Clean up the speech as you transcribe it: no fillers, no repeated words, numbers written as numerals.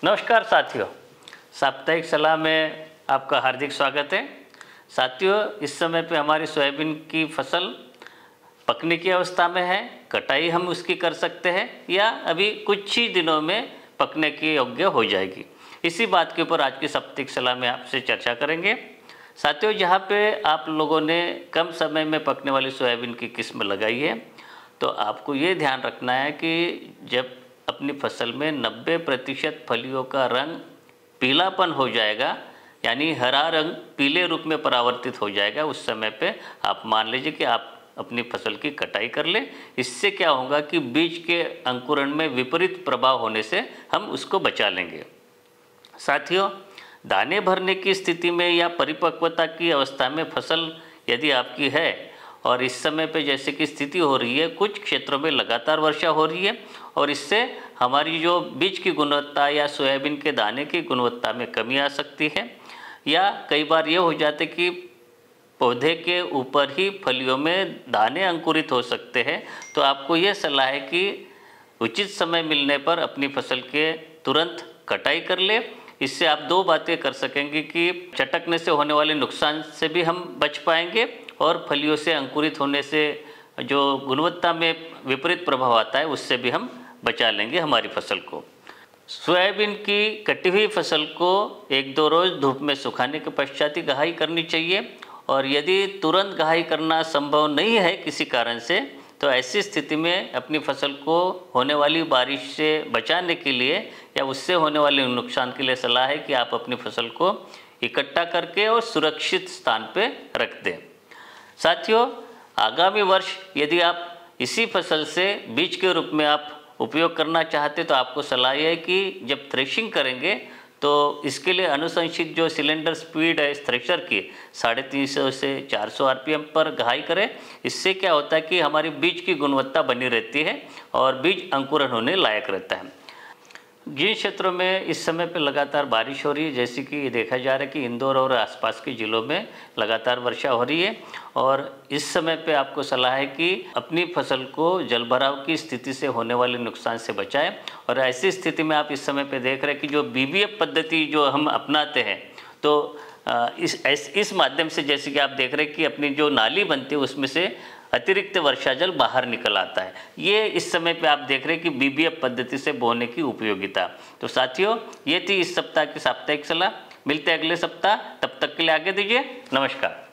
नमस्कार साथियों, साप्ताहिक सलाह में आपका हार्दिक स्वागत है। साथियों, इस समय पे हमारी सोयाबीन की फसल पकने की अवस्था में है। कटाई हम उसकी कर सकते हैं या अभी कुछ ही दिनों में पकने के योग्य हो जाएगी। इसी बात के ऊपर आज की साप्ताहिक सलाह में आपसे चर्चा करेंगे। साथियों, जहाँ पे आप लोगों ने कम समय में पकने वाली सोयाबीन की किस्म लगाई है, तो आपको ये ध्यान रखना है कि जब अपनी फसल में 90% फलियों का रंग पीलापन हो जाएगा, यानी हरा रंग पीले रूप में परावर्तित हो जाएगा, उस समय पे आप मान लीजिए कि आप अपनी फसल की कटाई कर लें। इससे क्या होगा कि बीज के अंकुरण में विपरीत प्रभाव होने से हम उसको बचा लेंगे। साथियों, दाने भरने की स्थिति में या परिपक्वता की अवस्था में फसल यदि आपकी है और इस समय पे जैसे कि स्थिति हो रही है, कुछ क्षेत्रों में लगातार वर्षा हो रही है और इससे हमारी जो बीज की गुणवत्ता या सोयाबीन के दाने की गुणवत्ता में कमी आ सकती है, या कई बार ये हो जाते कि पौधे के ऊपर ही फलियों में दाने अंकुरित हो सकते हैं। तो आपको ये सलाह है कि उचित समय मिलने पर अपनी फसल के तुरंत कटाई कर ले। इससे आप दो बातें कर सकेंगे कि चटकने से होने वाले नुकसान से भी हम बच पाएंगे और फलियों से अंकुरित होने से जो गुणवत्ता में विपरीत प्रभाव आता है उससे भी हम बचा लेंगे हमारी फसल को। सोयाबीन की कटी हुई फसल को 1-2 रोज़ धूप में सुखाने के पश्चात ही गहाई करनी चाहिए, और यदि तुरंत गहाई करना संभव नहीं है किसी कारण से, तो ऐसी स्थिति में अपनी फसल को होने वाली बारिश से बचाने के लिए या उससे होने वाले नुकसान के लिए सलाह है कि आप अपनी फसल को इकट्ठा करके और सुरक्षित स्थान पे रख दें। साथियों, आगामी वर्ष यदि आप इसी फसल से बीज के रूप में आप उपयोग करना चाहते तो आपको सलाह है कि जब थ्रेशिंग करेंगे तो इसके लिए अनुशंसित जो सिलेंडर स्पीड है थ्रेशर की 350 से 400 आरपीएम पर गहाई करें। इससे क्या होता है कि हमारी बीज की गुणवत्ता बनी रहती है और बीज अंकुरण होने लायक रहता है। जिन क्षेत्रों में इस समय पे लगातार बारिश हो रही है, जैसे कि देखा जा रहा है कि इंदौर और आसपास के ज़िलों में लगातार वर्षा हो रही है, और इस समय पे आपको सलाह है कि अपनी फसल को जलभराव की स्थिति से होने वाले नुकसान से बचाएं। और ऐसी स्थिति में आप इस समय पे देख रहे हैं कि जो बीबीएफ पद्धति जो हम अपनाते हैं, तो इस माध्यम से जैसे कि आप देख रहे हैं कि अपनी जो नाली बनती है उसमें से अतिरिक्त वर्षा जल बाहर निकल आता है। ये इस समय पे आप देख रहे हैं कि बीबीएफ पद्धति से बोने की उपयोगिता। तो साथियों, ये थी इस सप्ताह की साप्ताहिक सलाह। मिलते हैं अगले सप्ताह, तब तक के लिए आगे दीजिए। नमस्कार।